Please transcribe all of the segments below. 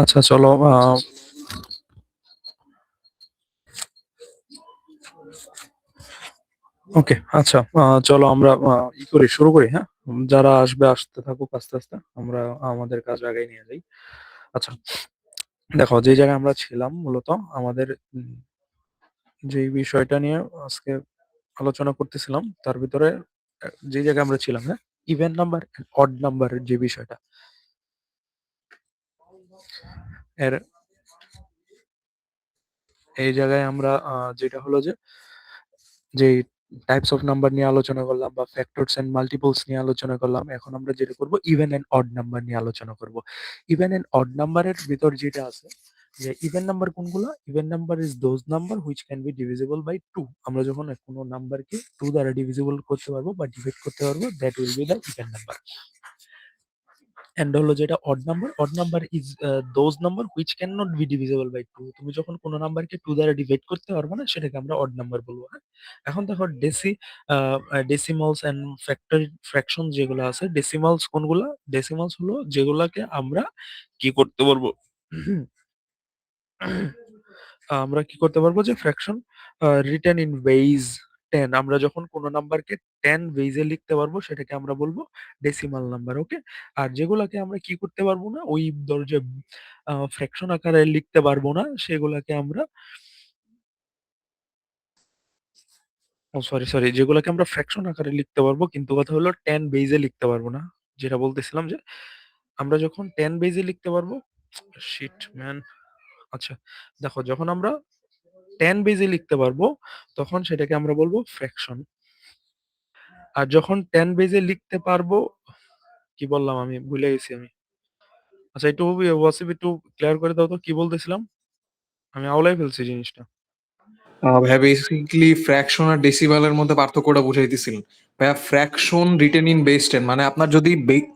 আচ্ছা চলো ওকে আচ্ছা চলো আমরা করি শুরু করি, হ্যাঁ। যারা আসবে আসতে থাকুক আস্তে আস্তে, আমরা আমাদের কাজ আগায় নিয়ে যাই। আচ্ছা, দেখো যে জায়গায় আমরা ছিলাম মূলত আমাদের যে বিষয়টা নিয়ে আজকে আলোচনা করতেছিলাম তার ভিতরে যে জায়গায় আমরা ছিলাম, হ্যাঁ, ইভেন নাম্বার অড নাম্বারের যে বিষয়টা, এর এই জায়গায় আমরা যেটা হলো যে টাইপস অফ নাম্বার নিয়ে আলোচনা করলাম বা ফ্যাক্টরস এন্ড মাল্টিপলস নিয়ে আলোচনা করলাম। এখন আমরা যেটা করব ইভেন এন্ড অড নাম্বার নিয়ে আলোচনা করব। ইভেন এন্ড অড নাম্বারের ভিতর যেটা আছে, যে ইভেন নাম্বার কোনগুলো, even number is those number which can be divisible by two. আমরা যখন কোনো নাম্বারকে টু দ্বারা ডিভিজিবল করতে পারবো বা ডিভাইড করতে পারবো, that will be the even number. And হলো যেটা odd number is those number which can not be divisible by two. তুমি যখন কোনো নাম্বারকে টু দ্বারা ডিভাইড করতে পারবে না, সেটাকে আমরা অড নাম্বার বলবো, হ্যাঁ। এখন দেখো ডেসিমালস এন্ড ফ্র্যাকশন যেগুলো আছে, ডেসিমালস কোনগুলা, ডেসিমালস হলো যেগুলাকে আমরা কি করতে পারবো, আমরা কি করতে পারবো, যে ফ্র্যাকশন রিটেন ইন বেইজ 10। আমরা যখন কোনো নাম্বারকে 10 বেইজে লিখতে পারবো সেটাকে আমরা বলবো ডেসিমাল নাম্বার, ওকে। আর যেগুলাকে আমরা কি করতে পারবো না, ওই দরজা ফ্র্যাকশন আকারে লিখতে পারবো না, সেগুলাকে আমরা, ও সরি সরি, যেগুলাকে আমরা ফ্র্যাকশন আকারে লিখতে পারবো কিন্তু কথা হলো 10 বেইজে লিখতে পারবো না। যেটা বলতেছিলাম যে আমরা যখন 10 বেইজে লিখতে পারবো, শিট ম্যান, আচ্ছা, দেখো যখন আমরা 10 বেজে লিখতে পারবো তখন সেটাকে আমরা বলবো ফ্র্যাকশন। আর যখন 10 বেজে লিখতে পারবো, কি বললাম আমি ভুলে গেছি আমি। আচ্ছা, একটু ওয়াসিফ একটু ক্লিয়ার করে দাও তো কি বলতেছিলাম, আমি আওলাই ফেলছি জিনিসটা। ভাইয়া বেসিক্যালি ফ্র্যাকশন আর ডেসিমালের মধ্যে পার্থক্যটা বুঝাইতেছিলেন। ভাইয়া ফ্র্যাকশন রিটেন ইন বেস 10, মানে আপনার যদি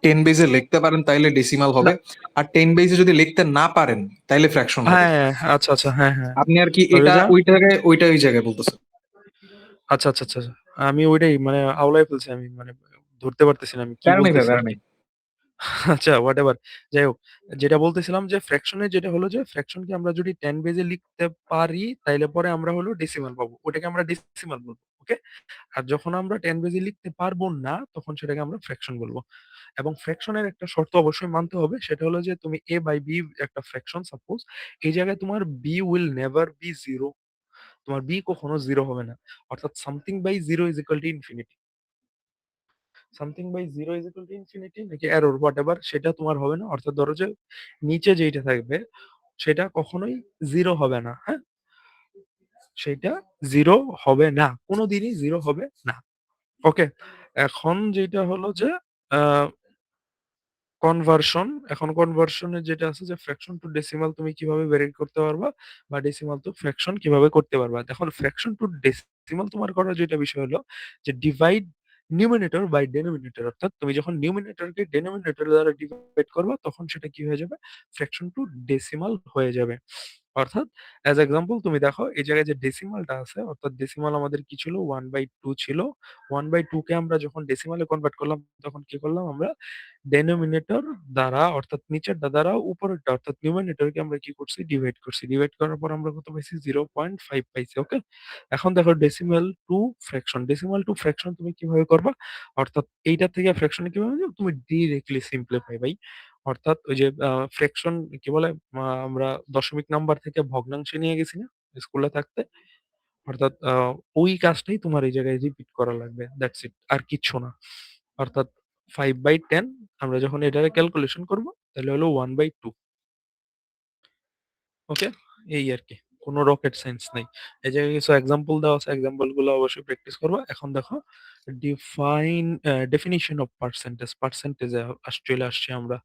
10 বেসে লিখতে পারেন তাইলে ডেসিমাল না, হবে, আর 10 বেসে যদি লিখতে না পারেন তাইলে ফ্র্যাকশন হবে। হ্যাঁ, আচ্ছা আচ্ছা, হ্যাঁ হ্যাঁ, আপনি আর কি ওই এটা যা, ওই জায়গায় ওইটা ওই জায়গায় বলতেছেন। আচ্ছা আচ্ছা আচ্ছা আচ্ছা। আমি ওইটাই মানে আওলাই ফেলছি, আমি মানে ধরতে পারতেছি না আমি কি প্যারা নেই ভাই, বলতেছি আর প্যারা কি। নেই। আচ্ছা হোয়াট এভার, যাই হোক, যেটা বলতেছিলাম যে ফ্র্যাকশনে যেটা হলো যে ফ্র্যাকশনকে আমরা যদি 10 বেজে লিখতে পারি তাইলে পরে আমরা হলো ডেসিমাল পাবো, ওটাকে আমরা ডেসিমাল বলবো, ওকে। আর যখন আমরা 10 বেজে লিখতে পারবো না তখন সেটাকে আমরা ফ্র্যাকশন বলবো। এবং ফ্র্যাকশনের একটা শর্ত অবশ্যই মানতে হবে, সেটা হলো যে তুমি এ বাই বি একটা ফ্র্যাকশন সাপোজ, এই জায়গায় তোমার B will never be zero, তোমার বি কখনো জিরো হবে না। অর্থাৎ something by zero is equal to infinity, something by zero is equal to infinity নাকি এরর হোয়াট এভার, সেটা তোমার হবে না। অর্থাৎ ধরো যে নিচে যেটা থাকবে সেটা কখনোই জিরো হবে না, হ্যাঁ, সেটা জিরো হবে না, কোনোদিনই জিরো হবে না, ওকে। এখন যেটা হলো যে কনভার্সন, এখন কনভার্সনে যেটা আছে যে ফ্র্যাকশন টু ডেসিমাল তুমি কিভাবে ভেরি করতে পারবা, বা ডেসিমাল টু ফ্র্যাকশন কিভাবে করতে পারবা। দেখো ফ্র্যাকশন টু ডেসিমাল তোমার করার যেটা বিষয় হলো যে ডিভাইড নিউমিনেটর বাই ডেনোমিনেটর, অর্থাৎ তুমি যখন নিউমিনেটরকে ডেনোমিনেটর দ্বারা ডিভাইড করবা তখন সেটা কি হয়ে যাবে, ফ্র্যাকশন টু ডেসিমাল হয়ে যাবে। অর্থাৎ অ্যাজ এক্সাম্পল তুমি দেখো এই জায়গায় যে ডেসিমালটা আছে, অর্থাৎ ডেসিমাল আমাদের কি ছিল, 1/2 ছিল। 1/2 কে আমরা যখন ডেসিমালে কনভার্ট করলাম তখন কি করলাম আমরা, ডেনোমিনেটর দ্বারা অর্থাৎ নিচেরটা দ্বারা উপরেরটা অর্থাৎ নিউমিনেটরকে আমরা কি করছি, ডিভাইড করছি। ডিভাইড করার পর আমরা কত পাইছি, 0.5 পাইছি, ওকে। এখন দেখো decimal two fraction, decimal two fraction তুমি কিভাবে করবা, অর্থাৎ এইটা থেকে ফ্র্যাকশনে কিভাবে যাবে? তুমি ডিরেক্টলি সিম্পলিফাই বাই, অর্থাৎ ওই যে ফ্র্যাকশন কি বলে, আমরা দশমিক নাম্বার থেকে ভগ্নাংশে নিয়ে গেছি না স্কুলে থাকতে, অর্থাৎ ওই কাজটাই তোমার এই জায়গায় রিপিট করা লাগবে, দ্যাটস ইট, আর কিচ্ছু না। অর্থাৎ 5/10 আমরা যখন এটারে ক্যালকুলেশন করব তাহলে হলো 1/2, ওকে। এই আর কি, কোনো রকেট সায়েন্স নাই। এই জায়গায় কিছু এক্সাম্পল দেওয়া আছে, এক্সাম্পল গুলো অবশ্যই প্র্যাকটিস করবা। এখন দেখো ডিফাইন ডেফিনিশন অফ পার্সেন্টেজ, পার্সেন্টেজে চলে আসছি আমরা,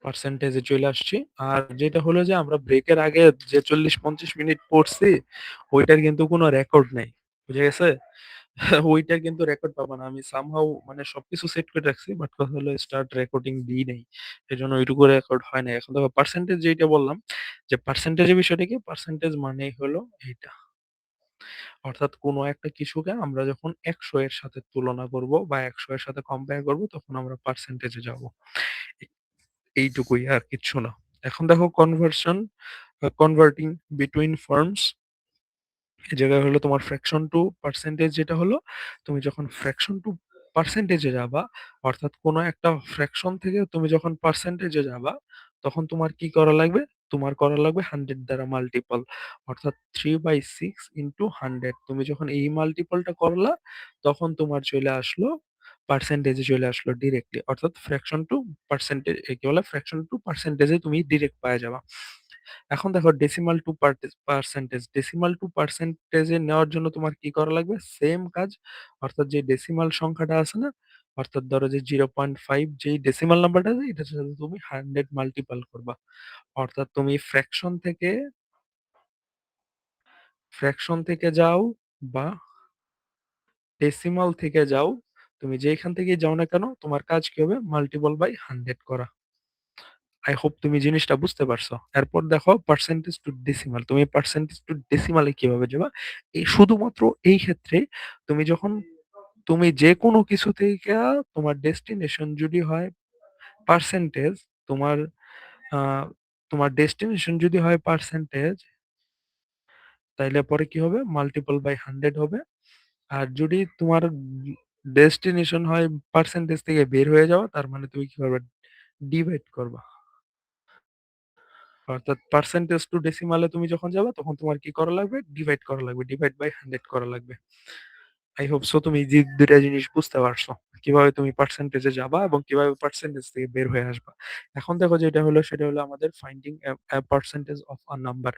পার্সেন্টেজে চলে আসছি। আর যেটা হলো যে আমরা ব্রেকের আগে যে 40-50 মিনিট পড়ছি ওইটার কিন্তু কোনো রেকর্ড নাই, বুঝে গেছে। ওইটার কিন্তু রেকর্ড পাবা না। আমি সামহাউ মানে সবকিছু সেট করে রাখছি, বাট কথা হলো স্টার্ট রেকর্ডিং দিই নাই, এই জন্য ওইটুকু রেকর্ড হয় না। এখন দেখো পার্সেন্টেজ যেটা বললাম, যে পার্সেন্টেজের বিষয়টা কি, পার্সেন্টেজ মানে হলো এইটা, অর্থাৎ কোনো একটা কিছুকে আমরা যখন ১০০ এর সাথে তুলনা করব বা ১০০ এর সাথে কম্পেয়ার করব তখন আমরা পার্সেন্টেজ এ যাব। এ এইটুকুই আর কিচ্ছু না। এখন দেখো কনভার্টিং বিটুইন ফার্মস এই জায়গায় হলো তোমার ফ্র্যাকশন টু পার্সেন্টেজ যেটা হলো, তুমি যখন ফ্র্যাকশন টু পার্সেন্টেজে যাবা, অর্থাৎ কোনো একটা ফ্র্যাকশন থেকে তুমি যখন পার্সেন্টেজে যাবা, তখন তোমার কি করা লাগবে? তোমার করা লাগবে 100 দ্বারা মাল্টিপল। অর্থাৎ 3/6 ইনটু 100 তুমি যখন এই মাল্টিপলটা করলা, তখন তোমার চলে আসলো পার্সেন্টেজে চলে আসলো ডিরেক্টলি। অর্থাৎ ফ্র্যাকশন টু পার্সেন্টেজ কি বলে? ফ্র্যাকশন টু পার্সেন্টেজে তুমি ডিরেক্ট পায়ে যাবা। এখন দেখো decimal to percentage decimal to পার্সেন্টেজে নেওয়ার জন্য তোমার কি করা লাগবে সেম কাজ অর্থাৎ যে ডেসিমাল সংখ্যাটা আছে না অর্থাৎ ধরো যে 0.5 যেই ডেসিমাল নাম্বারটা আছে এটার সাথে তুমি 100 মাল্টিপল করবা অর্থাৎ তুমি ফ্র্যাকশন থেকে যাও বা ডেসিমাল থেকে যাও তুমি যেখান থেকে যাও না কেন তোমার কাজ কি হবে মাল্টিপল বাই 100 করা আই হোপ তুমি জিনিসটা বুঝতে পারছো। এরপর দেখো পার্সেন্টেজ টু ডেসিমাল। তুমি পার্সেন্টেজ টু ডেসিমালে কিভাবে যাবা? এই শুধুমাত্র এই ক্ষেত্রে তুমি যখন তুমি যে কোনো কিছু থেকে তোমার ডেস্টিনেশন যদি হয় পার্সেন্টেজ, তোমার আ তোমার ডেস্টিনেশন যদি হয় পার্সেন্টেজ, তাইলে পরে কি হবে? মাল্টিপল বাই 100 হবে। আর যদি তোমার ডেস্টিনেশন হয় পার্সেন্টেজ থেকে বের হয়ে যাওয়া, তার মানে তুমি কি করবা? ডিভাইড করবা। অর্থাৎ পার্সেন্টেজ টু ডেসিমালে তুমি যখন যাবা তখন তোমার কি করা লাগবে ডিভাইড করা লাগবে ডিভাইড বাই 100 করা লাগবে। আই হোপ সো তুমি যে দুটা জিনিস বুঝতে পারছো কিভাবে তুমি পার্সেন্টেজে যাবা এবং কিভাবে পার্সেন্টেজ থেকে বের হয়ে আসবা। এখন দেখো যেটা হলো সেটা হলো আমাদের finding percentage of a number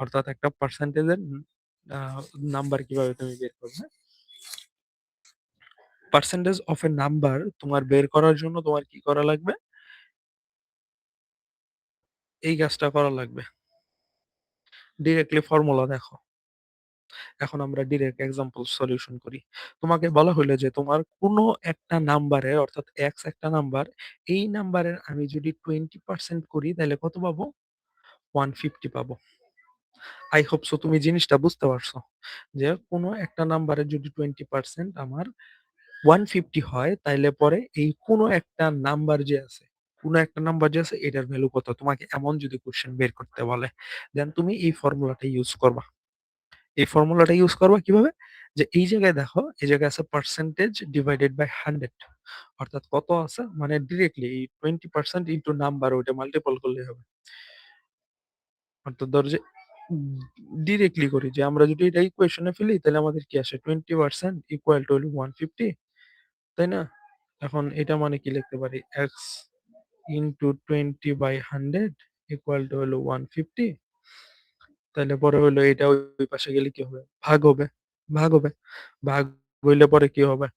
অর্থাৎ একটা পার্সেন্টেজের নাম্বার কিভাবে তুমি বের করবে। পার্সেন্টেজ অফ এ নাম্বার তোমার বের করার জন্য তোমার কি করা লাগবে এই কাজটা করা লাগবে ডিরেক্টলি ফর্মুলা দেখো। এখন আমরা ডিরেক্ট এক্সাম্পল সলিউশন করি। তোমাকে বলা হইলো যে তোমার কোনো একটা নাম্বারে অর্থাৎ x একটা নাম্বার, এই নাম্বারের আমি যদি 20% করি তাইলে কত পাবো? 150 পাবো। আই হোপ সো তুমি জিনিসটা বুঝতে পারছো। যে কোনো একটা নাম্বারের যদি 20% আমার 150 হয় তাইলে পরে এই কোনো একটা নাম্বার যে আছে, কোনো একটা নাম্বার যে আছে এটার ভ্যালু কত? তোমাকে এমন যদি কোয়েশ্চেন বের করতে বলে, দেন তুমি এই ফর্মুলাটা ইউজ করবা। এই ফর্মুলাটা ইউজ করবা কিভাবে? যে এই জায়গায় দেখো, এই জায়গায় আছে পার্সেন্টেজ ডিভাইডেড বাই 100 অর্থাৎ কত আছে? মানে ডিরেক্টলি এই 20% ইনটু নাম্বার ওইটা মাল্টিপল করলেই হবে। অর্থাৎ ধরো যে ডিরেক্টলি করি যে আমরা যদি এটা ইকুয়েশনে ফেলি তাহলে আমাদের কি আসে 20% ইকুয়াল টু হলো 150 তাই না? এখন এটা মানে কি লিখতে পারি? x into 20 by 100 equal to হলো 150 তাইলে পরে হইলো এটা ওই পাশে গেলে কি হবে? ভাগ হবে। ভাগ হবে। ভাগ হইলে পরে কি হবে?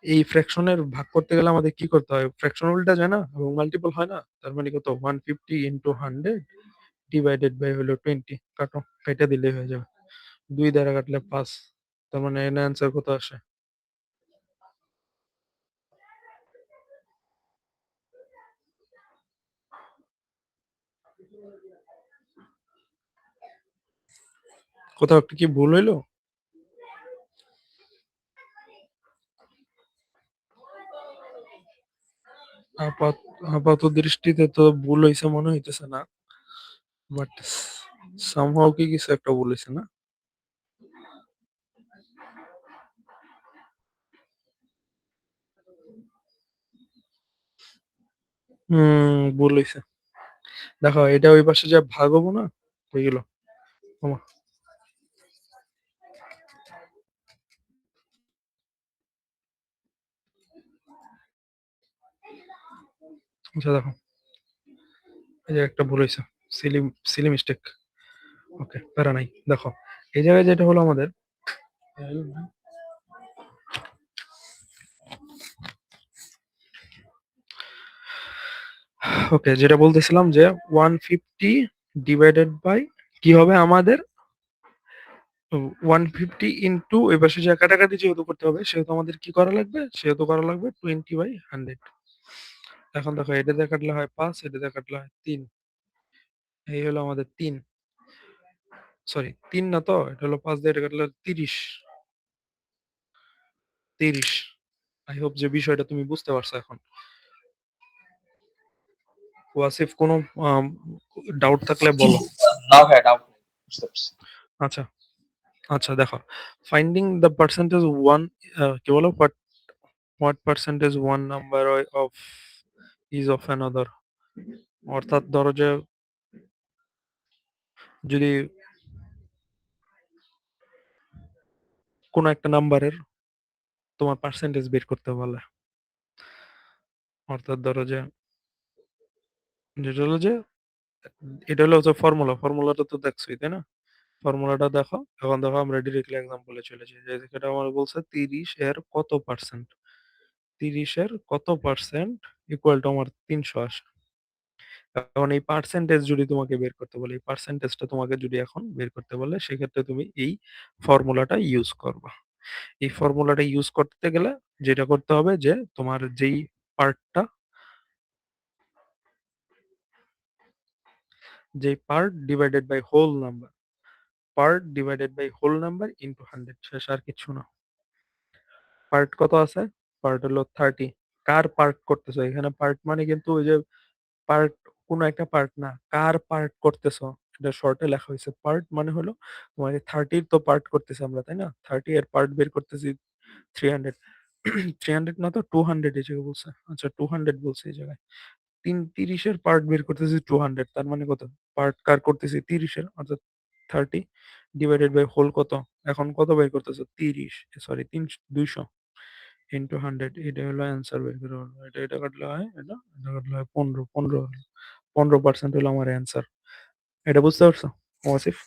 এই ফ্র্যাকশনের ভাগ করতে গেলে আমাদের কি করতে হয়? ফ্র্যাকশন উল্টা যায় না? এবং মাল্টিপল হয় না? তার মানে কত? 150 ইনটু 100 ডিভাইডেড বাই হলো 20 কাটো। কাইটা দিলেই হয়ে যাবে। ২ দ্বারা কাটলে ৫। তার মানে এর অ্যান্সার কত আসে? কোথাও একটা কি ভুল হইলো? আপাত আপাত দৃষ্টিতে তো ভুল হইছে মনে হইতেছে না। বাট সামহাউ কি কিছু একটা ভুল হইছে না? ভুল হইছে। দেখো এটা ওই পাশে যা ভাগ হবো না? হয়ে গেল। ওমা! আচ্ছা দেখো, এই যে একটা ভুল হইছে। Silly silly mistake. ওকে, প্যারা নাই। দেখো, এই জায়গায় যেটা হলো আমাদের ওকে, যেটা বলতেছিলাম যে 150 ডিভাইডেড বাই কি হবে আমাদের 150 ইনটু ওই পাশে যা কাটাকাটি যেহেতু করতে হবে সেহেতু আমাদের কি করা লাগবে? সেহেতু করা লাগবে 20/100 এখন দেখো এটা দিয়ে কাটলে হয় ৫, এটা দিয়ে কাটলে হয় ৩। এই হলো আমাদের ৩। সরি ৩ না তো, এটা হলো ৫ দিয়ে এটা কাটলে ৩০। ৩০। আই হোপ যে বিষয়টা তুমি বুঝতে পারছো এখন। ওয়াসিফ কোনো আম ডাউট থাকলে জি, বলো। না ভাইয়া ডাউট নেই, বুঝতে পারছি। আচ্ছা, আচ্ছা দেখো। ফাইন্ডিং দ্য পার্সেন্টেজ 1 কি বলো? what percentage one number of is of another, অর্থাৎ ধরো যে যদি কোনো একটা নাম্বারের তোমার পার্সেন্টেজ বের করতে বলে, অর্থাৎ ধরো যে যেটা হলো যে এটা হলো হচ্ছে ফর্মুলাটা তো দেখছোই তাই না? ফর্মুলাটা দেখো, এখন দেখো আমরা ডিরেক্টলি এক্সাম্পলে চলে যাই, যে এটা আমার বলছে 30 এর কত পার্সেন্ট, 30 এর কত পার্সেন্ট ইকুয়াল টু আমার 300 আসে। এখন এই পার্সেন্টেজ যদি তোমাকে বের করতে বলে, এই পার্সেন্টেজটা তোমাকে যদি এখন বের করতে বলে, সেক্ষেত্রে তুমি এই ফর্মুলাটা ইউজ করবা। এই ফর্মুলাটা ইউজ করতে গেলে যেটা করতে হবে যে তোমার যেই পার্টটা, যেই part divided by whole number, part divided by whole number into 100, শেষ আর কিছু না। পার্ট কত আছে? পার্ট হলো 30। কার পার্ট করতেছো এখানে? পার্ট মানে কিন্তু ওই যে পার্ট, কোনো একটা পার্ট না, কার পার্ট করতেছো এটা শর্টে লেখা হয়েছে। পার্ট মানে হলো তোমার 30 তো পার্ট করতেছি আমরা তাই না? 30 এর পার্ট বের করতেছি 300। 300 না তো 200 এই জায়গায় বলছে। আচ্ছা 200 বলছে এই জায়গায়। 30 এর পার্ট বের করতেছি 200, তার মানে কত? পার্ট কার করতেছি 30 এর, অর্থাৎ 30 ডিভাইডেড বাই হোল কত? এখন কত বের করতেছো? 30, সরি 200 ইনটু 100, এটা হলো অ্যান্সার বের করে হলো। এটা কাটলে হয় এটা কাটলে হয় 15% হলো আমার অ্যান্সার। এটা বুঝতে পারছো ওয়াসিফ?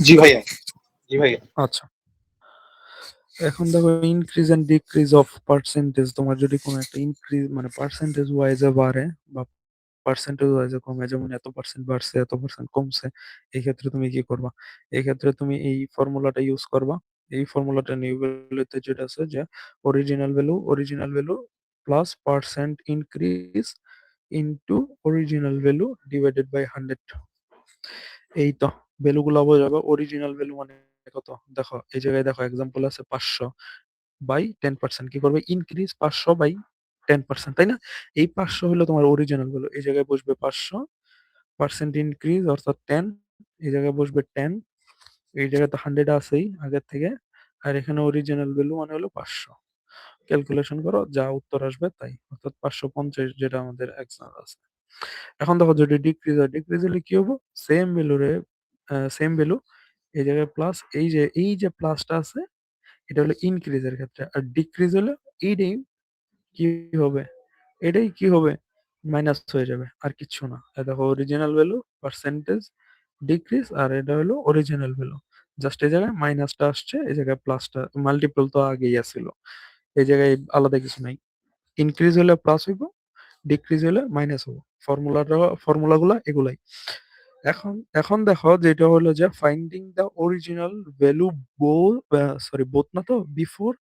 জি ভাইয়া, জি ভাইয়া। আচ্ছা, এখন দেখো increase and decrease of percentage, তোমার যদি কোনো একটা ইনক্রিজ মানে পার্সেন্টেজ ওয়াইজে বাড়ে বা পার্সেন্টেজ ওয়াইজে কমে, যেমন এত পার্সেন্ট বাড়ছে এত পার্সেন্ট কমছে, এই ক্ষেত্রে তুমি কি করবা? এই ক্ষেত্রে তুমি এই ফর্মুলাটা ইউজ করবা। এই ফর্মুলাটা নিউ ভ্যালুতে যেটা আছে যে original value plus percent increase into original value divided by 100। এই তো ভ্যালু গুলো বোঝাবে। অরিজিনাল ভ্যালু মানে কত? দেখো এই জায়গায় দেখো এক্সাম্পল আছে 500 বাই 10%, কি করবে? ইনক্রিজ 500 বাই 10%, তাই না? এই 500 হলো তোমার অরিজিনাল ভ্যালু, এই জায়গায় বসবে 500, পার্সেন্ট ইনক্রিজ অর্থাৎ 10, এই জায়গায় বসবে 10, এই জায়গায় তো 100 আছেই আগের থেকে, আর এখানে অরিজিনাল ভ্যালু মানে হলো 500। ক্যালকুলেশন করো, যা উত্তর আসবে তাই, অর্থাৎ 550 যেটা আমাদের এক্সাম্পল আছে। এখন দেখো যদি ডিক্রিজ হলে কি হবো? সেম ভ্যালু রে, সেম ভ্যালু, এই জায়গায় প্লাস, এই যে প্লাসটা আছে এটা হলো ইনক্রিজ এর ক্ষেত্রে, আর ডিক্রিজ হলো এইটাই কি হবে? এটাই কি হবে? মাইনাস হয়ে যাবে, আর কিচ্ছু না। এই দেখো অরিজিনাল ভ্যালু, পার্সেন্টেজ ডিক্রিজ, আর এটা হলো অরিজিনাল ভ্যালু। জাস্ট এই জায়গায় মাইনাসটা আসছে, এই জায়গায় প্লাসটা, মাল্টিপল তো আগেই আসছিল, এই জায়গায় আলাদা কিছু নাই। ইনক্রিজ হলে প্লাস হইব, ডিক্রিজ হলে মাইনাস হবো। ফর্মুলাগুলা এগুলাই। এখন এখন দেখো যেটা হলো যে finding the original value both না তো বিফোর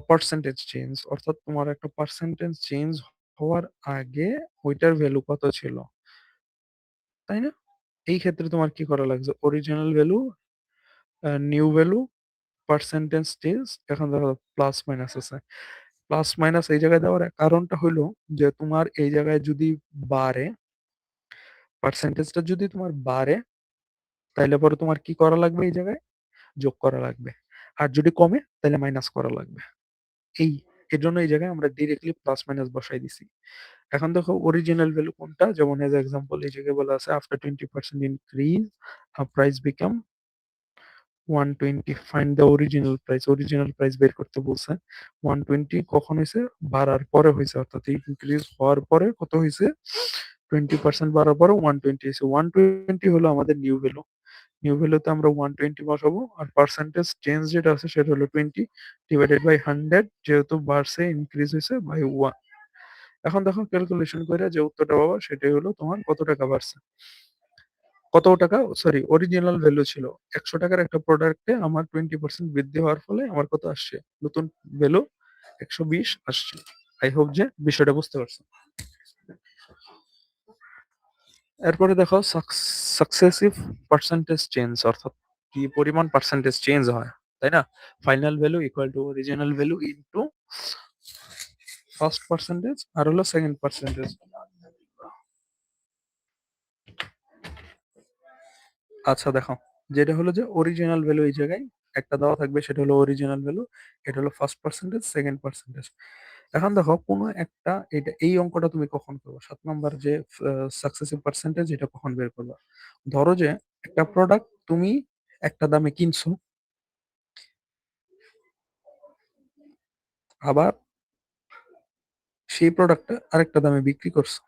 পার্সেন্টেজ চেঞ্জ, অর্থাৎ তোমার একটা পার্সেন্টেজ চেঞ্জ হওয়ার আগে ওইটার ভ্যালু কত ছিল, তাই না? এই ক্ষেত্রে তোমার কি করা লাগছে? Original value, new value, percentage change. এখন দেখো প্লাস মাইনাস আছে, প্লাস মাইনাস এই জায়গায় দেওয়ার কারণটা হলো যে তোমার এই জায়গায় যদি বাড়ে, পার্সেন্টেজটা যদি তোমার বাড়ে, তাইলে পরে তোমার কি করা লাগবে? এই জায়গায় যোগ করা লাগবে। আর যদি কমে তাহলে মাইনাস করা লাগবে। এই এর জন্য এই জায়গায় আমরা ডিরেক্টলি প্লাস মাইনাস বসাই দিছি। এখন দেখো অরিজিনাল ভ্যালু কোনটা, যেমন এজ এক্সাম্পল এই জায়গায় বলা আছে after 20% increase price become 120, find the original price. Original price বের করতে বলছে। 120 কখন হয়েছে? বাড়ার পরে হয়েছে, অর্থাৎ ইনক্রিজ হওয়ার পরে কত হয়েছে? 20% বাড়ার পরে 120 হয়েছে। 120 হলো আমাদের নিউ ভ্যালু। নিউ ভ্যালুতে আমরা 120 বসাবো, আর পার্সেন্টেজ চেঞ্জ যেটা আছে সেটা হলো 20 ডিভাইডেড বাই 100, যেহেতু বাড়ছে ইনক্রিজ হয়েছে বাই 1। এখন দেখো ক্যালকুলেশন করে যে উত্তরটা পাবা সেটাই হলো তোমার কত টাকা বাড়ছে। কত টাকা, সরি অরিজিনাল ভ্যালু ছিল 100 টাকার একটা প্রোডাক্টে, আমার 20% বৃদ্ধি হওয়ার ফলে আমার কত আসছে? নতুন ভ্যালু 120 আসছে। আই হোপ যে বিষয়টা বুঝতে পারছো। এরপরে দেখো সাকসেসিভ পার্সেন্টেজ চেঞ্জ, অর্থাৎ কি পরিমাণ পার্সেন্টেজ চেঞ্জ হয়, তাই না? Final value equal to original value into first percentage আর হলো সেকেন্ড পার্সেন্টেজ। আচ্ছা দেখো, যেটা হলো যে অরিজিনাল ভ্যালু এই জায়গায় একটা দেওয়া থাকবে, সেটা হলো অরিজিনাল ভ্যালু, এটা হলো ফার্স্ট পার্সেন্টেজ, সেকেন্ড পার্সেন্টেজ। এখন দেখো কোনো একটা, এটা এই অঙ্কটা তুমি কখন করবে, 7 নম্বর যে সাকসেসিভ পার্সেন্টেজ, এটা কখন বের করবা? ধরো যে একটা প্রোডাক্ট তুমি একটা দামে কিনছো, আবার সেই প্রোডাক্টটা আরেকটা দামে বিক্রি করছো।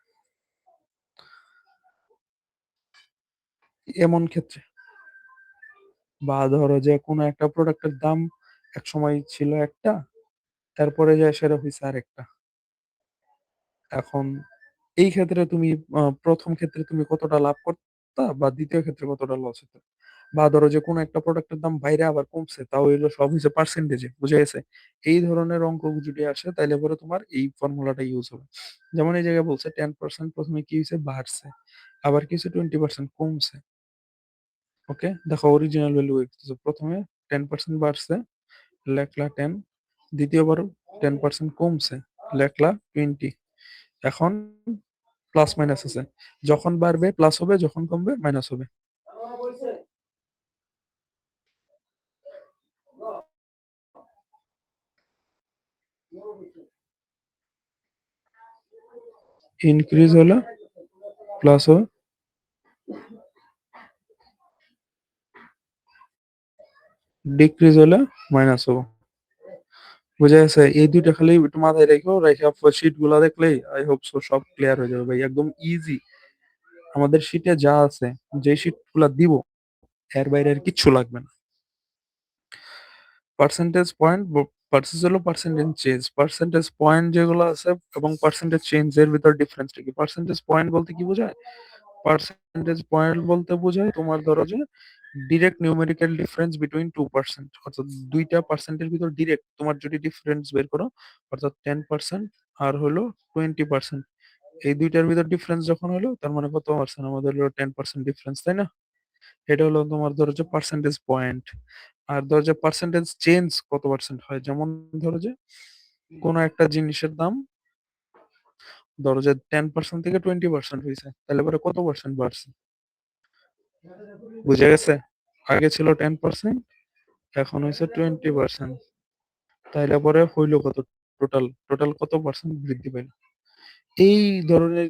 এমন ক্ষেত্রে, বা ধরো যে কোনো একটা প্রোডাক্টের দাম এক সময় ছিল একটা, তারপরে যায় সেটা হয়েছে আরেকটা। এখন এই ক্ষেত্রে তুমি প্রথম ক্ষেত্রে তুমি কতটা লাভ করতা, বা দ্বিতীয় ক্ষেত্রে কতটা লস হতো? বা ধরো যে কোনো একটা প্রোডাক্টের দাম বাইরে আবার কমছে, তাও এগুলো সব হচ্ছে পার্সেন্টেজে, বুঝে গেছে? এই ধরনের অঙ্ক যদি আসে তাহলে পরে তোমার এই ফর্মুলাটা ইউজ হবে। যেমন এই জায়গায় বলছে 10% প্রথমে কি হয়েছে, বাড়ছে, আবার কিছু 20% কমছে। ওকে, দেখো অরিজিনাল ভ্যালু প্রথমে 10% বাড়ছে, লেখলা 10, দ্বিতীয়বার 10% কমছে, লেখলা 20। এখন প্লাস মাইনাস আছে, যখন বাড়বে প্লাস হবে, যখন কমবে মাইনাস হবে। ইনক্রিজ হলে প্লাস হবে, ডিক্রিজ হলে মাইনাস হবে। বুঝা গেছে? এই দুইটা খালি একটু মাথায় রেখো, রেখে শীট গুলা দেখলেই আই হোপ সো সব ক্লিয়ার হয়ে যাবে ভাই, একদম ইজি। আমাদের শীটে যা আছে, যে শীট গুলা দিব, এর বাইরে আর কিচ্ছু লাগবে না। পার্সেন্টেজ পয়েন্ট ভার্সেস হলো পার্সেন্টেজ চেঞ্জ। পার্সেন্টেজ পয়েন্ট যেগুলো আছে এবং পার্সেন্টেজ চেঞ্জ এর ভিতর ডিফারেন্সটা কি? পার্সেন্টেজ পয়েন্ট বলতে কি বোঝায়? পার্সেন্টেজ পয়েন্ট বলতে বোঝায় তোমার ধরো যে ডিরেক্ট নিউমেরিক্যাল ডিফারেন্স বিটুইন 2%, অর্থাৎ দুইটা পার্সেন্টের ভিতর ডিরেক্ট তোমার যদি ডিফারেন্স বের করো, অর্থাৎ 10% আর হলো 20%, এই দুইটার ভিতর ডিফারেন্স যখন হলো, তার মানে কত পার্সেন্ট? আমাদের হলো 10% ডিফারেন্স, তাই না? এটা হলো তোমার ধরো যে পার্সেন্টেজ পয়েন্ট। আর ধরো যে পার্সেন্টেজ চেঞ্জ কত পার্সেন্ট হয়, যেমন ধরো যে কোনো একটা জিনিসের দাম ধরো যে 10% থেকে 20% হয়েছে, তাহলে পরে কত পার্সেন্ট বাড়ছে? বুঝে গেছে? আগে ছিল 10%, এখন হয়েছে 20%, তাইলে পরে হইলো কত? টোটাল টোটাল কত পার্সেন্ট বৃদ্ধি পাইল? এই ধরনের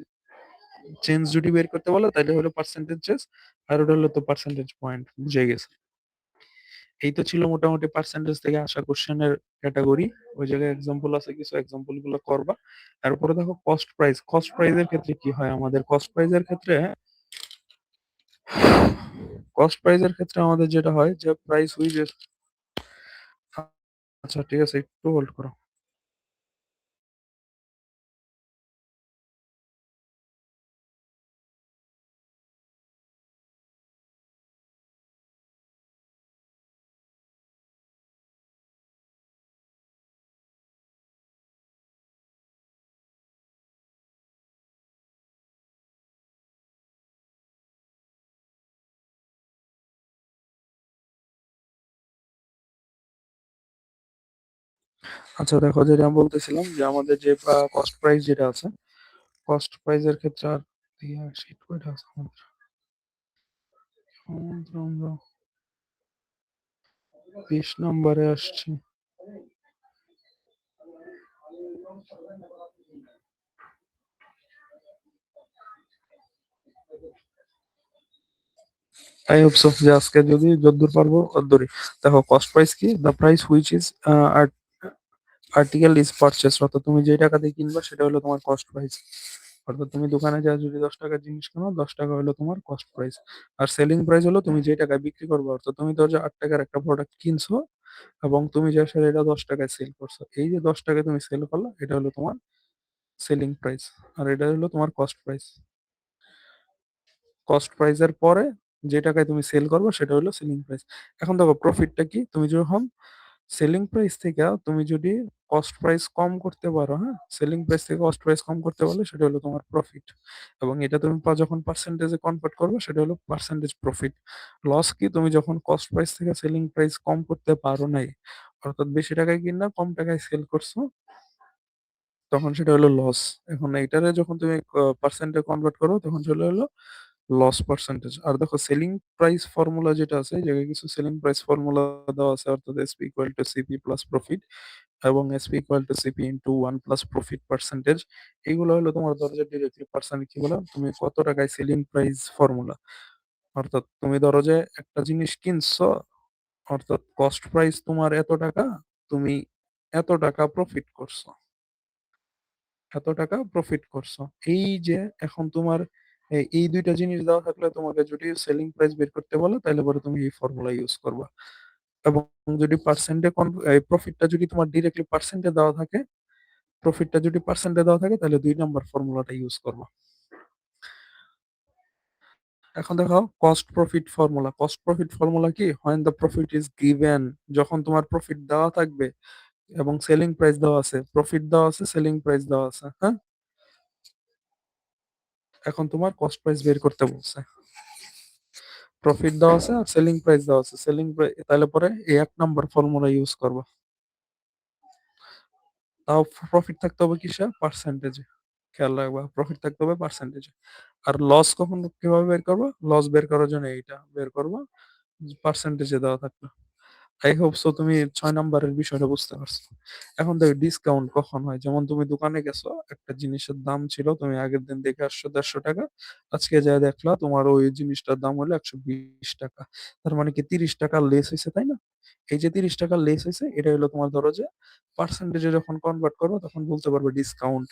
চেঞ্জ যদি বের করতে বলো তাহলে হলো পার্সেন্টেজ চেঞ্জ, আর ওটা হলো তো পার্সেন্টেজ পয়েন্ট। বুঝে গেছে? এই তো ছিল মোটামুটি পার্সেন্টেজ থেকে আসা কোশ্চেনের ক্যাটাগরি। ওই জায়গায় এক্সাম্পল আছে, কিছু এক্সাম্পল গুলো করবা। তারপরে দেখো কস্ট প্রাইস। কস্ট প্রাইজের ক্ষেত্রে কি হয় আমাদের? কস্ট প্রাইজের ক্ষেত্রে আমাদের যেটা হয় যে প্রাইস উইজেস। আচ্ছা ঠিক আছে, একটু হোল্ড করো। আচ্ছা দেখো, যেটা আমি বলতেছিলাম যে আমাদের যে কস্ট প্রাইস যেটা আছে, কস্ট প্রাইজের ক্ষেত্রে আর শীট কয়টা আছে আমাদের? আমরা 20 নম্বরে আসছি। আই হোপ সো যে আজকে যদি যতদূর পারবো ততদূরই। দেখো কস্ট প্রাইস কি? The price which is article is purchase, অর্থাৎ তুমি যে টাকা দিয়ে কিনবা সেটা হলো তোমার কস্ট প্রাইস। অর্থাৎ তুমি দোকানে যা যদি 10 টাকার জিনিস কেনো, 10 টাকা হলো তোমার কস্ট প্রাইস। আর সেলিং প্রাইস হলো তুমি যে টাকায় বিক্রি করবে, অর্থাৎ তুমি ধর যে 8 টাকার একটা প্রোডাক্ট কিনছো এবং তুমি যে আসলে এটা 10 টাকায় সেল করছো, এই যে 10 টাকায় তুমি সেল করলো, এটা হলো তোমার সেলিং প্রাইস। আর এটা হলো তোমার কস্ট প্রাইস। কস্ট প্রাইসের পরে যে টাকায় তুমি সেল করবে সেটা হলো সেলিং প্রাইস। এখন দেখো প্রফিটটা কি? তুমি যখন সেলিং প্রাইস থেকে তুমি যদি কস্ট প্রাইস কম করতে পারো, হ্যাঁ, সেলিং প্রাইস থেকে কস্ট প্রাইস কম করতে পারলে সেটা হলো তোমার প্রফিট। এবং এটা তুমি যখন পার্সেন্টেজে কনভার্ট করবে সেটা হলো পার্সেন্টেজ প্রফিট। লস কি, তুমি যখন কস্ট প্রাইস থেকে সেলিং প্রাইস কম করতে পারো নাই, অর্থাৎ বেশি টাকায় কিনা কম টাকায় সেল করছো, তখন সেটা হলো লস। এখন এইটারে যখন তুমি পার্সেন্টে কনভার্ট করো তখন চলে হলো লস পার্সেন্টেজ। আর দেখো সেলিং প্রাইস ফর্মুলা যেটা আছে, এই জায়গায় কিছু সেলিং প্রাইস ফর্মুলা দেওয়া আছে, অর্থাৎ SP equal to CP plus profit এবং SP equal to CP into one plus profit percentage. এইগুলো হলো তোমার ধরো যে ডিরেক্টলি পার্সেন্ট কি বলো, তুমি কত টাকায় সেলিং প্রাইস ফর্মুলা। অর্থাৎ তুমি ধরো যে একটা জিনিস কিনছো, অর্থাৎ কস্ট প্রাইস তোমার এত টাকা, তুমি এত টাকা প্রফিট করছো, এত টাকা প্রফিট করছো। এই যে এখন তোমার এই দুইটা জিনিস দেওয়া থাকলে তোমাকে যদি সেলিং প্রাইস বের করতে বলো তাহলে পরে তুমি এই ফর্মুলা ইউজ করবা। এবং যদি পার্সেন্টে প্রফিটটা যদি তোমার ডিরেক্টলি পার্সেন্টে দেওয়া থাকে, প্রফিটটা যদি পার্সেন্টে দেওয়া থাকে তাহলে ২ নম্বর ফর্মুলাটা ইউজ করবা। এখন দেখো cost profit formula. Cost profit formula কি, when the profit is given, যখন তোমার প্রফিট দেওয়া থাকবে এবং সেলিং প্রাইস দেওয়া আছে, প্রফিট দেওয়া আছে, সেলিং প্রাইস দেওয়া আছে, হ্যাঁ, এখন তোমার কস্ট প্রাইস বের করতে বলছে, প্রফিট দেওয়া আছে আর সেলিং প্রাইস দেওয়া আছে, সেলিং প্রাইস, তাহলে পরে এই ১ নম্বর ফর্মুলা ইউজ করবা। তাও প্রফিট থাকতে হবে কিসে, পার্সেন্টেজে, খেয়াল রাখবা প্রফিট থাকতে হবে পার্সেন্টেজে। আর লস কখন কিভাবে বের করবা, লস বের করার জন্য এইটা বের করবা পার্সেন্টেজে দেওয়া থাকবে। আই হোপ সো তুমি ৬ নম্বরের বিষয়টা বুঝতে পারছো। এখন দেখো ডিসকাউন্ট কখন হয়, যেমন তুমি দোকানে গেছো, একটা জিনিসের দাম ছিল, তুমি আগের দিন দেখে আসছো ১৫০ টাকা, আজকে যা দেখলা তোমার ওই জিনিসটার দাম হলো ১২০ টাকা। তার মানে কি ৩০ টাকা লেস হয়েছে, তাই না? এই যে ৩০ টাকা লেস হয়েছে, এটা হলো তোমার ধরো যে পার্সেন্টেজে যখন কনভার্ট করবো তখন বলতে পারবে ডিসকাউন্ট,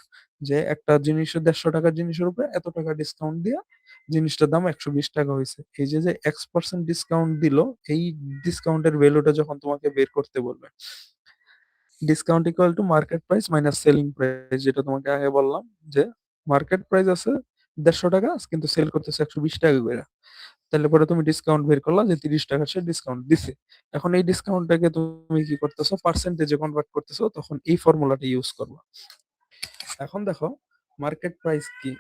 যে একটা জিনিসের ১৫০ টাকার জিনিসের উপরে এত টাকা ডিসকাউন্ট দিয়ে জিনিসটার দাম ১২০ টাকা হয়েছে। এই যে যে X% ডিসকাউন্ট দিল, এই ডিসকাউন্টের ভ্যালুটা যখন তোমাকে বের করতে বলবে, discount equal to market price minus selling price, যেটা তোমাকে আগে বললাম যে মার্কেট প্রাইস আছে ১৫০ টাকা কিন্তু সেল করতেছে ১২০ টাকা করে। তাহলে পরে তুমি ডিসকাউন্ট বের করলা যে ৩০ টাকা সে ডিসকাউন্ট দিছে। এখন এই ডিসকাউন্টটাকে তুমি কি করতেছো, পার্সেন্টেজে কনভার্ট করতেছো, তখন এই ফর্মুলাটা ইউজ করবা। এখন দেখো মার্কেট প্রাইস কি,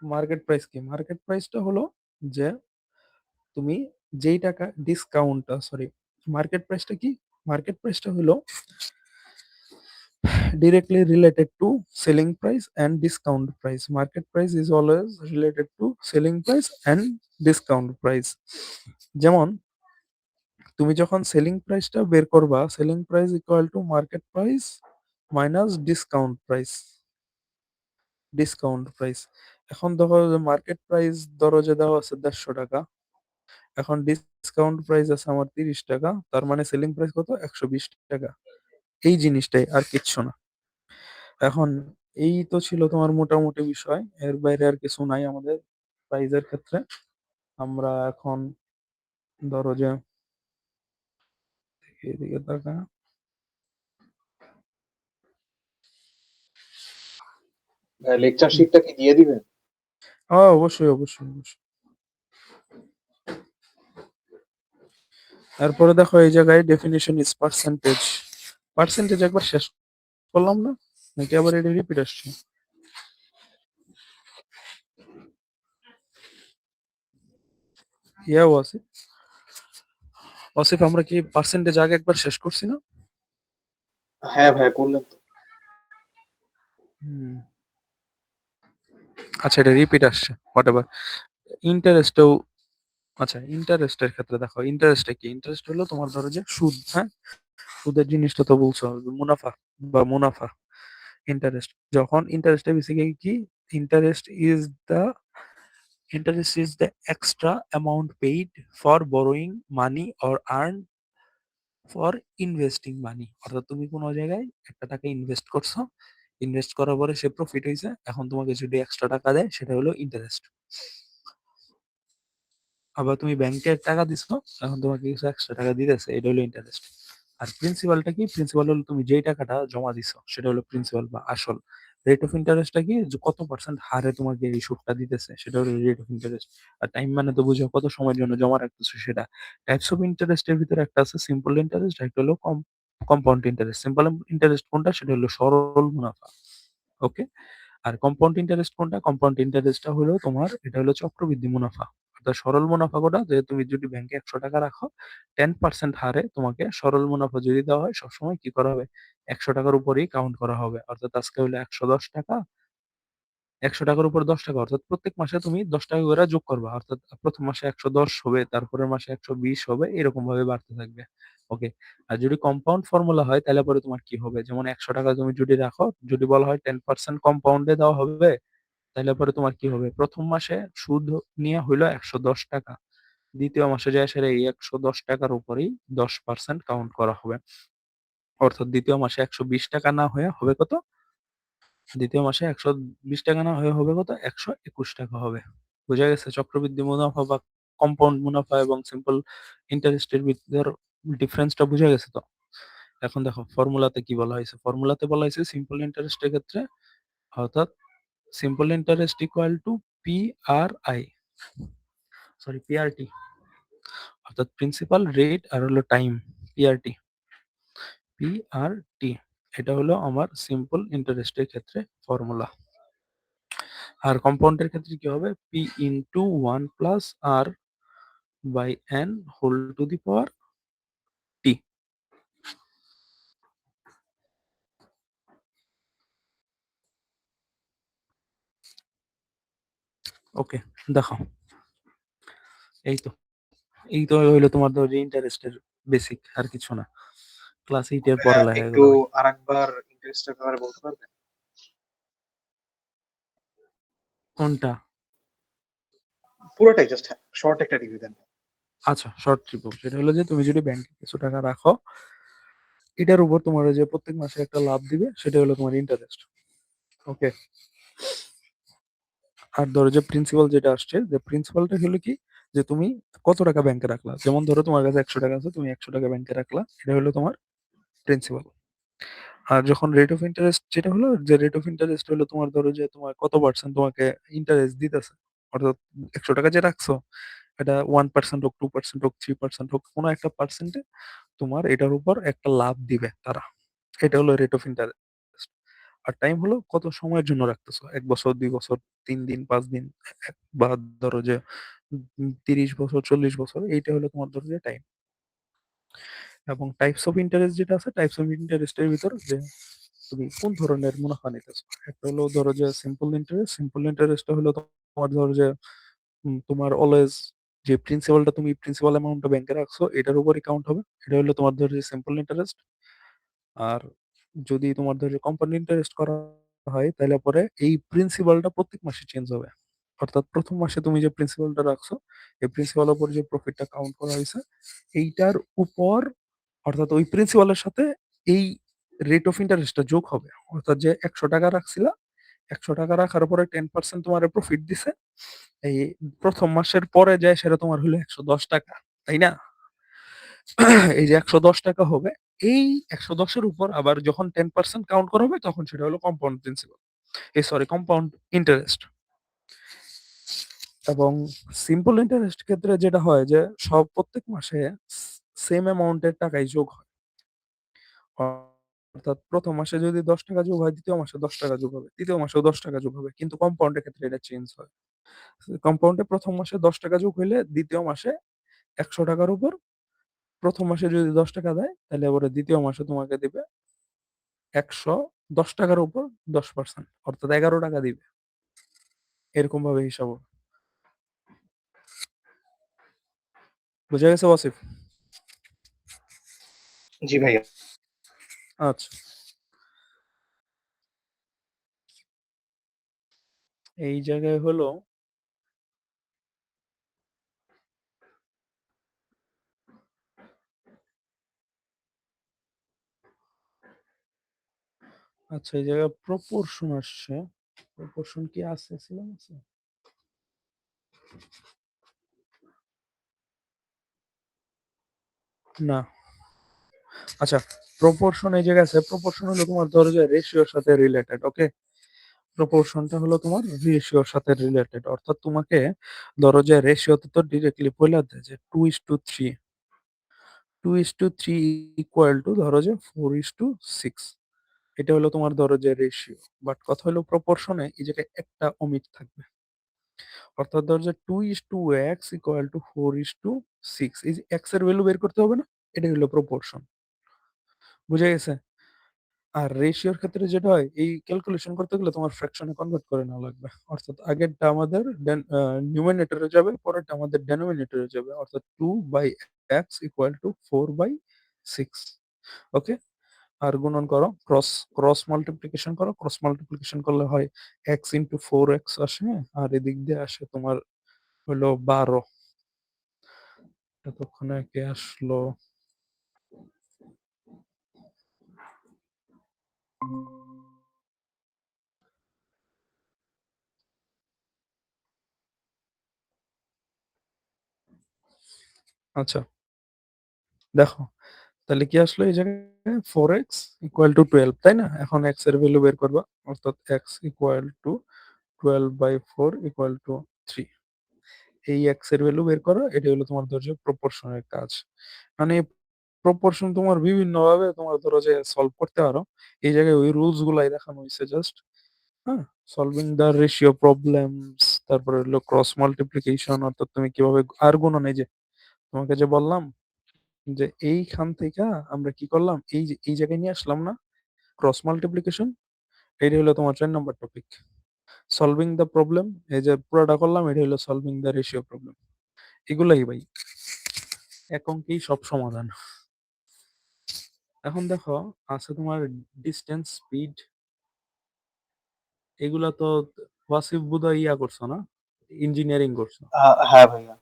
মার্কেট প্রাইস কি, মার্কেট প্রাইসটা হলো যে তুমি যেই টাকা ডিসকাউন্টটা, সরি, মার্কেট প্রাইসটা কি, মার্কেট প্রাইসটা হলো directly related to selling price and discount price. Market price is always related to selling price and discount price. যেমন তুমি যখন সেলিং প্রাইসটা বের করবা, selling price equal to market price minus discount price, discount price. এখন ধরো market price ধরো যে দেওয়া আছে ১৫০ টাকা, এখন ডিসকাউন্ট প্রাইস আছে আমার ৩০ টাকা, তার মানে সেলিং প্রাইস কত, ১২০ টাকা। এই জিনিসটাই, আর কিচ্ছু না। এখন এই তো ছিল তোমার মোটামুটি বিষয়, এর বাইরে আর কিছু নাই আমাদের প্রাইজের ক্ষেত্রে। আমরা এখন ধরো যে এদিকে তাকা, লেকচার শিটটা কি দিয়ে দিবেন? হ্যাঁ অবশ্যই অবশ্যই অবশ্যই। তারপরে দেখো এই জায়গায় ডেফিনিশন ইজ পার্সেন্টেজ। পার্সেন্টেজ একবার শেষ করলাম না, নাকি আবার এটা রিপিট আসছে? ইয়া ওয়াসিফ, ওয়াসিফ আমরা কি পার্সেন্টেজ আগে একবার শেষ করছি না? হ্যাঁ ভাই করলেন তো। হুম, আচ্ছা এটা রিপিট আসছে, হোয়াট এভার। ইন্টারেস্টেও, আচ্ছা ইন্টারেস্টের ক্ষেত্রে দেখো ইন্টারেস্টে কি, ইন্টারেস্ট হলো তোমার ধরো যে সুদ, হ্যাঁ, সুদের জিনিসটা তো বলছো, মুনাফা বা মুনাফা। ইন্টারেস্ট, যখন ইন্টারেস্টে বেসিক্যালি কি, interest is the, interest is the extra amount paid for borrowing money or earn for investing money. অর্থাৎ তুমি কোনো জায়গায় একটা টাকা ইনভেস্ট করছো, ইনভেস্ট করার পরে সে প্রফিট হয়েছে, এখন তোমাকে যদি এক্সট্রা টাকা দেয় সেটা হলো ইন্টারেস্ট। আবার তুমি ব্যাংকে টাকা দিছো, এখন তোমাকে কিছু এক্সট্রা টাকা দিতেছে, এটা হলো ইন্টারেস্ট। আর প্রিন্সিপালটা কি, প্রিন্সিপাল হলো তুমি যেই টাকাটা জমা দিছো সেটা হলো প্রিন্সিপাল বা আসল। রেট অফ ইন্টারেস্টটা কি? যে কত পার্সেন্ট হারে তোমাকে এই সুদটা দিতেছে সেটা হলো রেট অফ ইন্টারেস্ট। আর টাইম মানে তো বুঝো কত সময়ের জন্য জমা রাখতেছো সেটা। টাইপস অফ ইন্টারেস্ট এর ভিতরে একটা আছে সিম্পল ইন্টারেস্ট, একটা হলো কম্পাউন্ড ইন্টারেস্ট। সিম্পল ইন্টারেস্ট কোনটা? সেটা হলো সরল মুনাফা। ওকে? আর কম্পাউন্ড ইন্টারেস্ট কোনটা? কম্পাউন্ড ইন্টারেস্টটা হলো তোমার এটা হলো চক্রবৃদ্ধি মুনাফা। অর্থাৎ সরল মুনাফা কোনটা? যে তুমি যদি ব্যাংকে ৳১০০ রাখো 10% হারে তোমাকে সরল মুনাফা যদি দেওয়া হয় সবসময় কি করা হবে? ৳১০০ র উপরেই কাউন্ট করা হবে। অর্থাৎ আজকে হইলো ৳১১০, ৳১০০ র উপর ৳১০ অর্থাৎ প্রত্যেক মাসে তুমি ৳১০ করে যোগ করবা। অর্থাৎ ১ম মাসে ১১০ হবে, তারপরের মাসে ১২০ হবে, এরকম ভাবে বাড়তে থাকবে। ওকে? আর যদি কম্পাউন্ড ফর্মুলা হয় তাহলে পরে তোমার কি হবে? যেমন ৳১০০ তুমি যদি রাখো, যদি বলা হয় 10% কম্পাউন্ড এ দেওয়া হবে, তাইলে পরে তোমার কি হবে? ১ম মাসে সুদ নিয়া হইলো ৳১১০, দ্বিতীয় মাসে যায়া সেটা এই ৳১১০ র উপরেই 10% কাউন্ট করা হবে। অর্থাৎ দ্বিতীয় মাসে ৳১২০ না হয়ে হবে কত? দ্বিতীয় মাসে ৳১২০ না হয়ে হবে কত? ৳১২১ হবে। বোঝা গেছে? চক্রবৃদ্ধি মুনাফা বা কম্পাউন্ড মুনাফা এবং সিম্পল ইন্টারেস্ট এর ভিতর ডিফারেন্সটা বুঝা গেছে তো? এখন দেখো ফর্মুলাতে কি বলা হইছে? ফর্মুলাতে বলা হইছে সিম্পল ইন্টারেস্ট এর ক্ষেত্রে অর্থাৎ simple interest equal to PRI, sorry PRT, অর্থাৎ প্রিন্সিপাল রেট আর হলো টাইম, পিআরটি, পিআরটি। এটা হলো আমার সিম্পল ইন্টারেস্ট এর ক্ষেত্রে ফর্মুলা। আর কম্পাউন্ড এর ক্ষেত্রে কি হবে? P into 1 plus R by N whole to the power T. Okay, দেখো এই তো হইলো তোমার ধরো যে ইন্টারেস্টের বেসিক, আর কিছু না। ক্লাস 8 এর ভাইয়া পড়ালেখা একটু এগুলো ভাই। আরেকবার ইন্টারেস্টের ব্যাপারে বলতে পারবেন? কোনটা? পুরোটাই জাস্ট শর্ট একটা রিভিউ দেন। আচ্ছা, শর্ট ট্রিপও সেটা হলো যে তুমি যদি ব্যাংকে কিছু টাকা রাখো, এটার উপর তোমার ওই যে প্রত্যেক মাসে একটা লাভ দিবে, সেটা হলো তোমার ইন্টারেস্ট। ওকে? আর ধরো যে প্রিন্সিপাল যেটা আসছে, যে প্রিন্সিপালটা হলো কি? যে তুমি কত টাকা ব্যাংকে রাখলা। যেমন ধরো তোমার কাছে ৳১০০ আছে, তুমি ৳১০০ ব্যাংকে রাখলা। এটা হলো তোমার প্রিন্সিপাল। আর যখন রেট অফ ইন্টারেস্ট যেটা হলো, যে রেট অফ ইন্টারেস্ট হলো তোমার ধরো যে তোমার কত পার্সেন্ট তোমাকে ইন্টারেস্ট দিতেছে। অর্থাৎ ৳১০০ যে রাখছো, এটা 1% হোক, 2% হোক, 3% হোক, কোন একটা পার্সেন্টে তোমার এটার উপর একটা লাভ দিবে তারা। এটা হলো রেট অফ ইন্টারেস্ট। আর টাইম হলো কত সময়ের জন্য রাখতেছো। ১ বছর, ২ বছর, ৩ দিন, ৫ দিন, বা ধরো যে ৩০ বছর, ৪০ বছর, এইটা হলো তোমার ধরো যে টাইম। এবং টাইপস অফ ইন্টারেস্ট যেটা আছে, টাইপস অফ ইন্টারেস্ট এর ভিতর যে তুমি কোন ধরনের মুনাফা নিতেছো। একটা হলো ধরো যে সিম্পল ইন্টারেস্ট। সিম্পল ইন্টারেস্টটা হলো তোমার ধরো যে তোমার অলওয়েজ যে প্রিন্সিপালটা তুমি প্রিন্সিপাল অ্যামাউন্টটা ব্যাংকে রাখছো এটার উপরই কাউন্ট হবে। এটা হলো তোমার ধরো যে সিম্পল ইন্টারেস্ট। আর যদি তোমার ধরো যে কম্পাউন্ড ইন্টারেস্ট করা হয় তাহলে পরে এই প্রিন্সিপালটা প্রত্যেক মাসে চেঞ্জ হবে। অর্থাৎ ১ম মাসে তুমি যে প্রিন্সিপালটা রাখছো, এই প্রিন্সিপালের উপর যে প্রফিটটা কাউন্ট করা হইছে, এইটার উপর অর্থাৎ ওই প্রিন্সিপালের সাথে এই রেট অফ ইন্টারেস্টটা যোগ হবে। অর্থাৎ যে ৳১০০ রাখছিলা, ৳১০০ রাখার পরে 10% তোমারে প্রফিট দিছে। এই ১ম মাসের পরে যায় সেটা তোমার হলো ৳১১০, তাই না? এই যে ৳১১০ হবে, এই ১১০ এর উপর আবার যখন 10% কাউন্ট করা হবে তখন সেটা হলো compound principal. Sorry, compound interest. এবং সিম্পল ইন্টারেস্ট ক্ষেত্রে যেটা হয় যে প্রত্যেক মাসে সেম অ্যামাউন্ট এর টাকাই যোগ হয়। অর্থাৎ ১ম মাসে যদি ৳১০ যোগ হয়, ২য় মাসে ৳১০ যোগ হবে, ৩য় মাসেও ৳১০ যোগ হবে। কিন্তু কম্পাউন্ড এর ক্ষেত্রে এটা চেঞ্জ হয়। কম্পাউন্ডে ১ম মাসে ৳১০ যোগ হইলে ২য় মাসে ৳১০০ র উপর ১ম মাসে যদি ৳১০ দেয়, তাহলে এবারে ২য় মাসে তোমাকে দিবে ৳১১০ র উপর ১০% অর্থাৎ ৳১১ দিবে। এরকম ভাবে হিসাব হবে। বুঝা গেছে ওয়াসিফ? জি ভাইয়া। আচ্ছা। এই জায়গায় হলো আচ্ছা, এই জায়গায় প্রপোরশন আসছে। প্রপোরশন কি আছে সিলেবাসে? না। আচ্ছা, প্রপোরশন এই জায়গায় আছে। প্রপোরশন হলো তোমার ধরো যে রেশিওর সাথে রিলেটেড। ওকে? প্রপোর্শনটা হলো তোমার রেশিওর সাথে রিলেটেড, অর্থাৎ তোমাকে ধরো যে রেশিওতে তো ডিরেক্টলি বলে দেয় যে 2:3, 2:3 ইকুয়াল টু ধরো যে 4:6। এটা হলো তোমার ধরো যে রেশিও। বাট কথা হলো প্রপোর্শনে এই জায়গায় একটা অমিট থাকবে, অর্থাৎ ধরো যে 2:x ইকুয়াল টু 4:6, এই যে x এর ভ্যালু বের করতে হবে না, এটা হলো প্রপোর্শন। বুঝা গেছে? আর রেশিওর ক্ষেত্রে যেটা হয়, এই ক্যালকুলেশন করতে গেলে তোমার ফ্র্যাকশনে কনভার্ট করে নেওয়া লাগবে, অর্থাৎ আগেরটা আমাদের নিউমারেটরে যাবে, পরেরটা আমাদের ডেনোমিনেটরে যাবে, অর্থাৎ 2/x ইকুয়াল টু 4/6। ওকে, আর গুণন করো, ক্রস ক্রস মাল্টিপ্লিকেশন করো, ক্রস মাল্টিপ্লিকেশন করলে হয় x ইন্টু 4x আসে, আর এদিক দিয়ে আসে তোমার হলো 12। এতক্ষণে কে আসলো? আচ্ছা, দেখো তাহলে কি আসলো এই জায়গায় 4x ইকুয়াল টু 12, তাই না? এখন x এর ভ্যালু বের করবা, অর্থাৎ x equal to 12/4 equal to 3। এই x এর ভ্যালু বের করো, এটা হলো তোমার ধরো যে প্রপোর্শনের কাজ। মানে প্রপোর্শন তোমার বিভিন্ন ভাবে তোমার ধরো যে সলভ করতে পারো। এই জায়গায় ওই রুলস গুলাই দেখানো হয়েছে জাস্ট। হ্যাঁ, সলভিং দ্য রেশিও প্রবলেমস, তারপরে হলো ক্রস মাল্টিপ্লিকেশন, অর্থাৎ তুমি কিভাবে আর গুণন, এই যে তোমাকে যে বললাম যে এইখান থেকে আমরা কি করলাম, এই যে এই জায়গায় নিয়ে আসলাম না ক্রস মাল্টিপ্লিকেশন, এটা হলো তোমার 4 নম্বর টপিক। সলভিং দ্য প্রবলেম, এই যে পুরোটা করলাম, এটা হলো সলভিং দ্য রেশিও প্রবলেম। এগুলাই ভাই এক অঙ্কেই সব সমাধান। এখন দেখো আছে তোমার ডিস্টেন্স, স্পিড, এগুলা তো ওয়াসিফ বোধহয় ইয়া করছো না, ইঞ্জিনিয়ারিং করছো, হ্যাঁ ভাইয়া।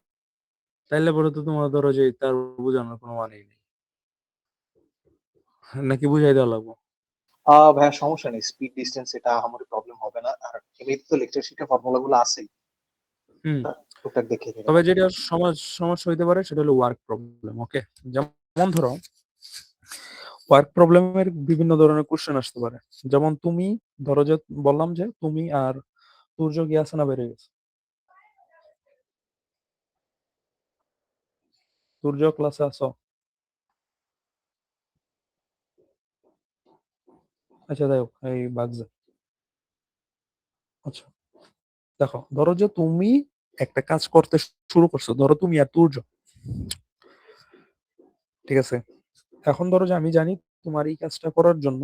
তাইলে পরে তো তোমার ধরো যে তার বোঝানোর কোনো মানেই নেই, নাকি বুঝাই দেওয়া লাগবো? ভাইয়া সমস্যা নেই, স্পিড ডিস্টেন্স এটা আমার প্রবলেম হবে না। আর এমনিতে তো লেকচার শিটে ফর্মুলা গুলো আছেই, হুম। টুকটাক দেখে দিলে তবে হবে। যেটা সমস্যা হইতে পারে সেটা হলো ওয়ার্ক প্রবলেম। ওকে, যেমন ধরো ওয়ার্ক প্রবলেমের বিভিন্ন ধরনের কোশ্চেন আসতে পারে। যেমন তুমি ধরো যে বললাম যে তুমি আর সূর্য কি আছে না বেড়ে গেছে, সূর্য ক্লাসে আসো? আচ্ছা দেখো এই বাগজা, আচ্ছা দেখো ধরো যে তুমি একটা কাজ করতে শুরু করছো, ধরো তুমি আর সূর্য, ঠিক আছে? এখন ধরো যে আমি জানি তোমার এই কাজটা করার জন্য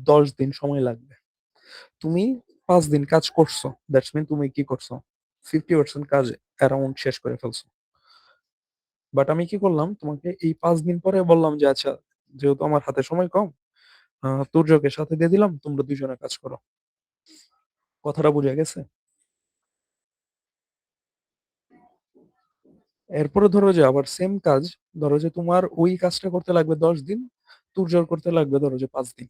10 দিন সময় লাগবে। তুমি 5 দিন কাজ করছো, দ্যাটস মিন তুমি কি করছো, 50% কাজ অ্যারাউন্ড শেষ করে ফেলছো। বাট আমি কি করলাম, তোমাকে এই 5 দিন পরে বললাম যে আচ্ছা, যেহেতু আমার হাতে সময় কম, তুর্যকে সাথে দিয়ে দিলাম, তোমরা দুজনে কাজ করো। কথাটা বুঝে গেছে? এরপরে ধরো যে আবার সেম কাজ, ধরো যে তোমার ওই কাজটা করতে লাগবে 10 দিন, তুর্যর করতে লাগবে ধরো যে 5 দিন।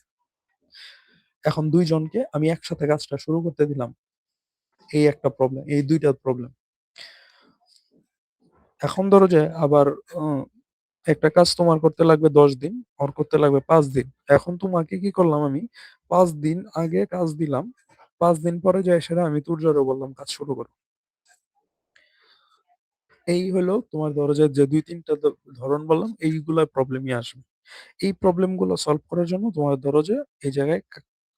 এখন দুইজনকে আমি একসাথে কাজটা শুরু করতে দিলাম, এই একটা প্রবলেম, এই দুইটা প্রবলেম। এখন ধরো যে আবার আহ, একটা কাজ তোমার করতে লাগবে 10 দিন, ওর করতে লাগবে 5 দিন। এখন তোমাকে কি করলাম, আমি 5 দিন আগে কাজ দিলাম, 5 দিন পরে যাই সেটা আমি তুর্যরে বললাম কাজ শুরু করো। এই হলো তোমার ধরো যে যে দুই তিনটা ধরন বললাম, এইগুলা প্রবলেমই আসবে। এই প্রবলেম গুলো সলভ করার জন্য তোমার ধরো যে এই জায়গায়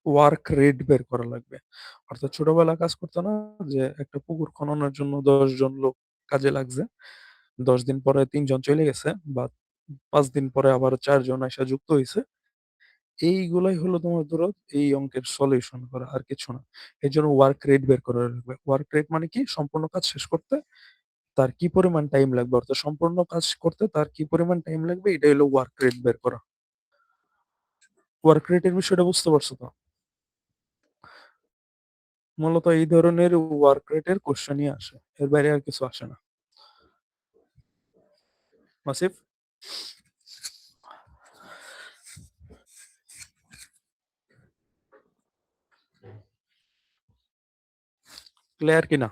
ওয়ার্ক রেট বের করা লাগবে। অর্থাৎ ছোটবেলা কাজ করতে না, যে একটা পুকুর খননের জন্য 10 জন লোক কাজে লাগছে, 10 দিন পরে 3 জন চলে গেছে, বা 5 দিন পরে আবার 4 জন এসে যুক্ত হয়েছে। এইগুলাই হলো তোমার ধরো এই অঙ্কের সলিউশন করা, আর কিছু না। এই জন্য ওয়ার্ক রেট বের করা লাগবে। ওয়ার্ক রেট মানে কি, সম্পূর্ণ কাজ শেষ করতে তার কি পরিমাণ টাইম লাগবে, অর্থাৎ সম্পূর্ণ কাজ করতে তার কি পরিমাণ টাইম লাগবে, এটা হলো ওয়ার্ক রেট বের করা। ওয়ার্ক রেটের বিষয়টা বুঝতে পারছো তো? মূলত এই ধরনের ওয়ার্ক রেটের কোশ্চেনই আসে, এর বাইরে আর কিছু আসে না। মাসিফ, ক্লিয়ার কিনা?